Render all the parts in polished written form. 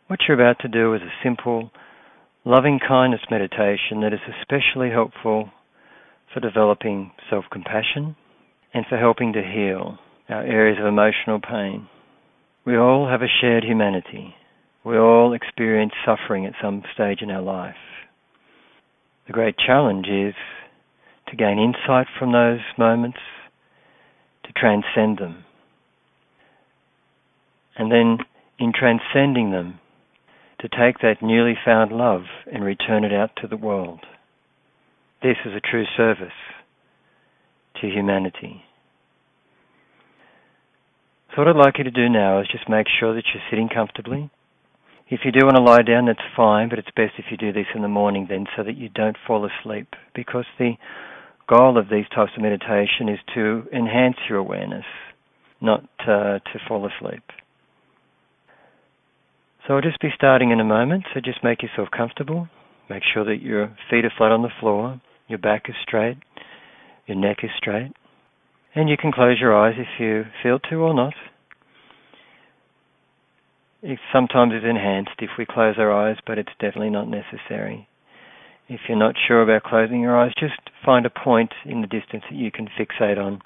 What you're about to do is a simple, loving-kindness meditation that is especially helpful for developing self-compassion and for helping to heal our areas of emotional pain. We all have a shared humanity. We all experience suffering at some stage in our life. The great challenge is to gain insight from those moments, to transcend them. And then, in transcending them, to take that newly found love and return it out to the world. This is a true service to humanity. So what I'd like you to do now is just make sure that you're sitting comfortably. If you do want to lie down, that's fine, but it's best if you do this in the morning then so that you don't fall asleep, because the goal of these types of meditation is to enhance your awareness, not to fall asleep. So I'll just be starting in a moment, so just make yourself comfortable. Make sure that your feet are flat on the floor, your back is straight, your neck is straight. And you can close your eyes if you feel to or not. It sometimes is enhanced if we close our eyes, but it's definitely not necessary. If you're not sure about closing your eyes, just find a point in the distance that you can fixate on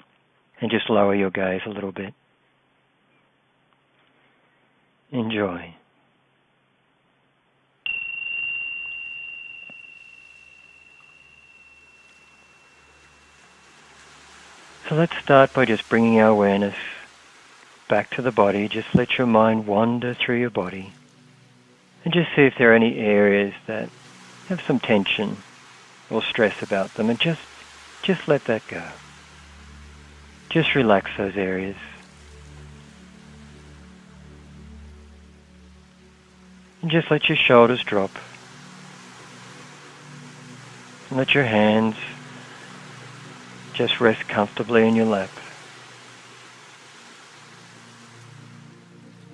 and just lower your gaze a little bit. Enjoy. So let's start by just bringing our awareness back to the body. Just let your mind wander through your body and just see if there are any areas that have some tension or stress about them, and just let that go. Just relax those areas. And just let your shoulders drop. And let your hands just rest comfortably in your lap.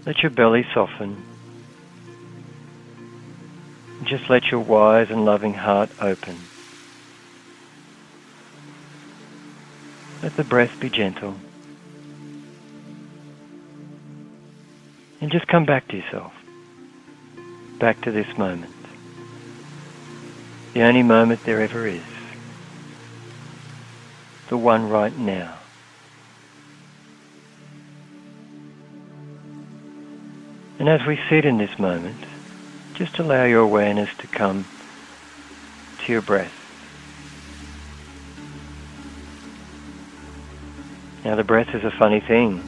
Let your belly soften. And just let your wise and loving heart open. Let the breath be gentle. And just come back to yourself. Back to this moment. The only moment there ever is. The one right now. And as we sit in this moment, just allow your awareness to come to your breath. Now the breath is a funny thing.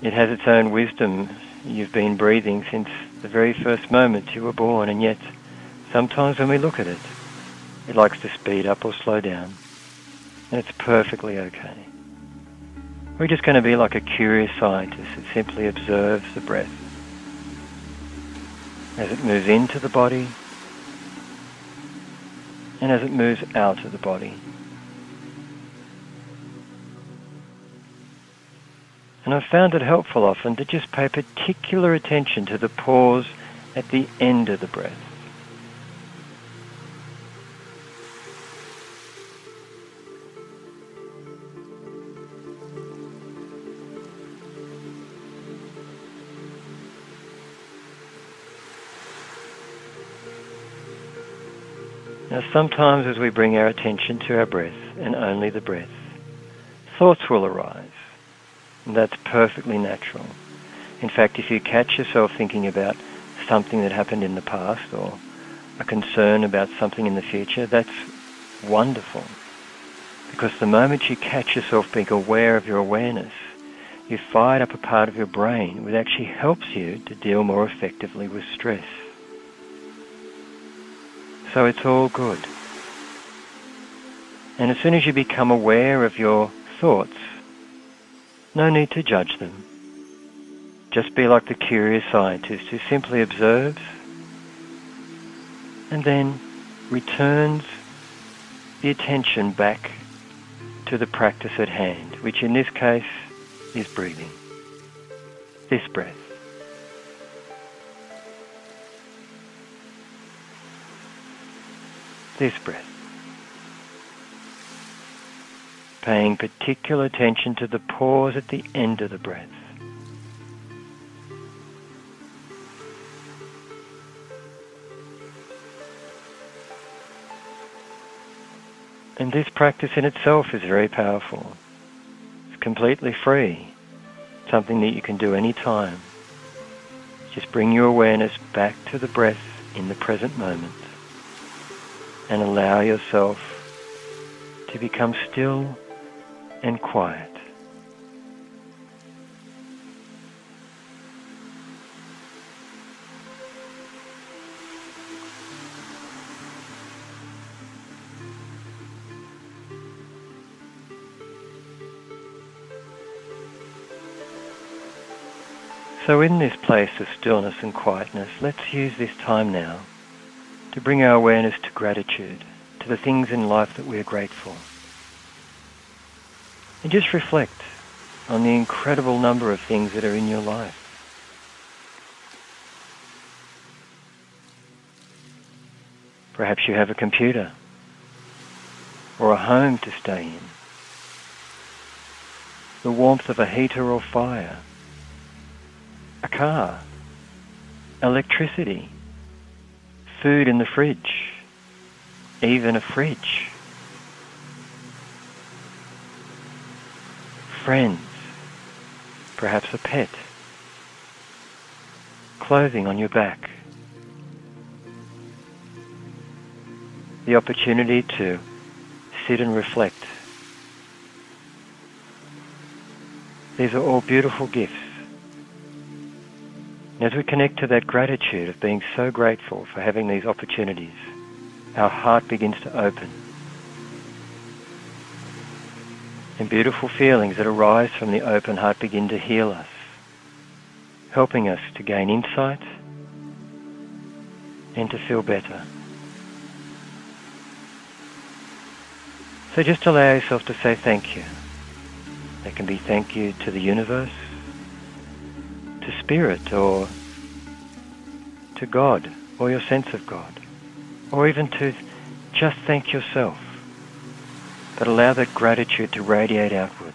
It has its own wisdom. You've been breathing since the very first moment you were born, and yet sometimes when we look at it, it likes to speed up or slow down. And it's perfectly okay. We're just going to be like a curious scientist that simply observes the breath as it moves into the body and as it moves out of the body. And I've found it helpful often to just pay particular attention to the pause at the end of the breath. Now sometimes as we bring our attention to our breath, and only the breath, thoughts will arise. And that's perfectly natural. In fact, if you catch yourself thinking about something that happened in the past or a concern about something in the future, that's wonderful. Because the moment you catch yourself being aware of your awareness, you've fired up a part of your brain which actually helps you to deal more effectively with stress. So it's all good. And as soon as you become aware of your thoughts, no need to judge them. Just be like the curious scientist who simply observes and then returns the attention back to the practice at hand, which in this case is breathing. This breath. This breath. Paying particular attention to the pause at the end of the breath. And this practice in itself is very powerful. It's completely free, something that you can do any time. Just bring your awareness back to the breath in the present moment and allow yourself to become still and quiet. So in this place of stillness and quietness, let's use this time now to bring our awareness to gratitude, to the things in life that we are grateful. And just reflect on the incredible number of things that are in your life. Perhaps you have a computer or a home to stay in, the warmth of a heater or fire, a car, electricity, food in the fridge, even a fridge, friends, perhaps a pet, clothing on your back, the opportunity to sit and reflect. These are all beautiful gifts. And as we connect to that gratitude of being so grateful for having these opportunities, our heart begins to open. And beautiful feelings that arise from the open heart begin to heal us, helping us to gain insight and to feel better. So just allow yourself to say thank you. That can be thank you to the universe, to Spirit, or to God, or your sense of God, or even to just thank yourself. But allow that gratitude to radiate outwards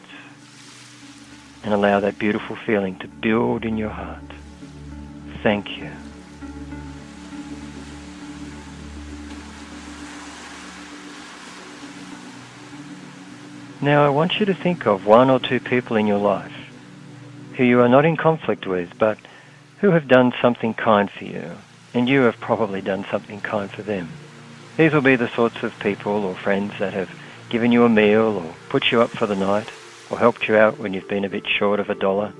and allow that beautiful feeling to build in your heart. Thank you. Now I want you to think of one or two people in your life who you are not in conflict with, but who have done something kind for you, and you have probably done something kind for them. These will be the sorts of people or friends that have given you a meal, or put you up for the night, or helped you out when you've been a bit short of $1.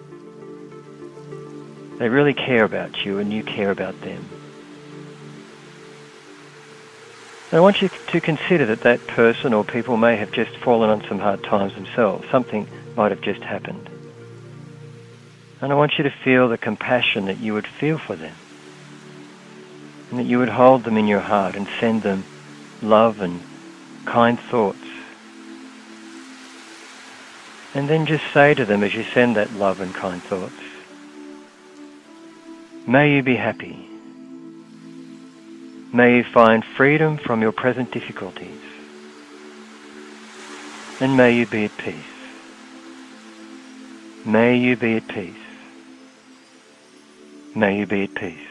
They really care about you, and you care about them. And I want you to consider that that person or people may have just fallen on some hard times themselves. Something might have just happened. And I want you to feel the compassion that you would feel for them, and that you would hold them in your heart and send them love and kind thoughts. And then just say to them as you send that love and kind thoughts, may you be happy. May you find freedom from your present difficulties. And may you be at peace. May you be at peace. May you be at peace.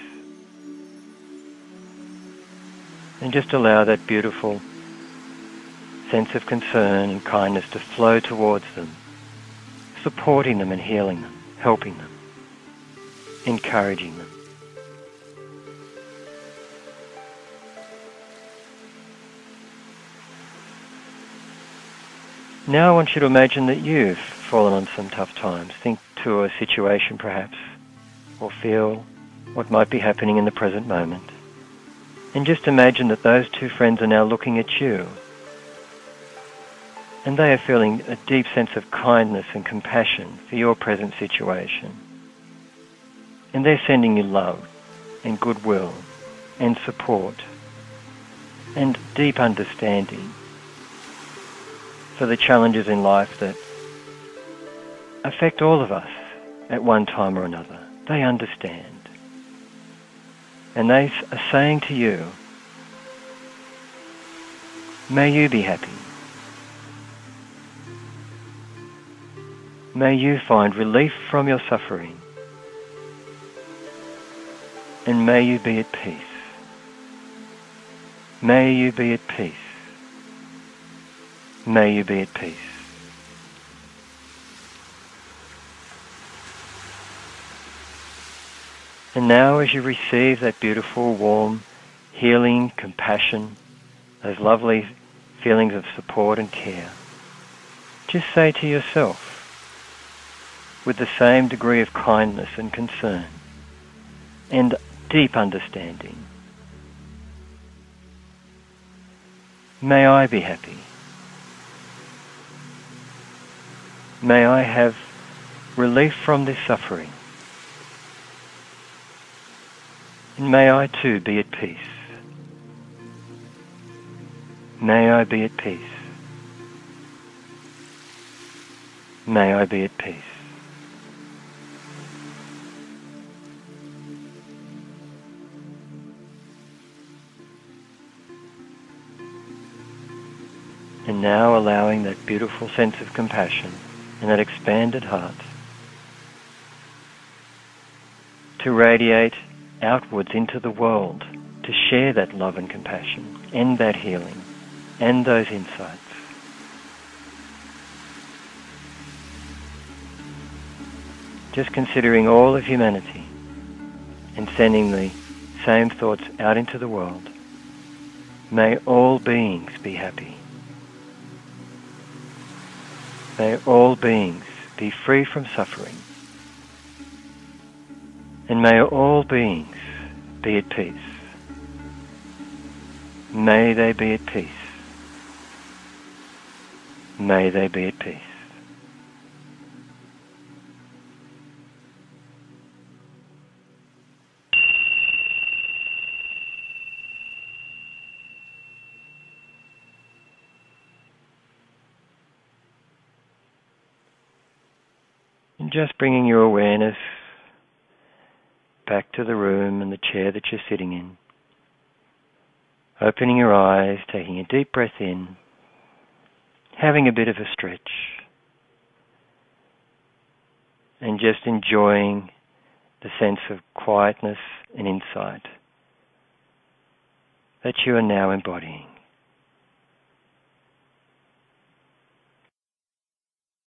And just allow that beautiful sense of concern and kindness to flow towards them, supporting them and healing them, helping them, encouraging them. Now I want you to imagine that you've fallen on some tough times. Think to a situation perhaps, or feel what might be happening in the present moment. And just imagine that those two friends are now looking at you, and they are feeling a deep sense of kindness and compassion for your present situation. And they're sending you love and goodwill and support and deep understanding for the challenges in life that affect all of us at one time or another. They understand. And they are saying to you, may you be happy. May you find relief from your suffering. And may you be at peace. May you be at peace. May you be at peace. And now as you receive that beautiful, warm, healing, compassion, those lovely feelings of support and care, just say to yourself, with the same degree of kindness and concern and deep understanding, may I be happy. May I have relief from this suffering. And may I too be at peace. May I be at peace. May I be at peace. And now allowing that beautiful sense of compassion and that expanded heart to radiate outwards into the world, to share that love and compassion and that healing and those insights. Just considering all of humanity and sending the same thoughts out into the world. May all beings be happy. May all beings be free from suffering. And may all beings be at peace. May they be at peace. May they be at peace. And just bringing your awareness back to the room and the chair that you're sitting in. Opening your eyes, taking a deep breath in, having a bit of a stretch, and just enjoying the sense of quietness and insight that you are now embodying.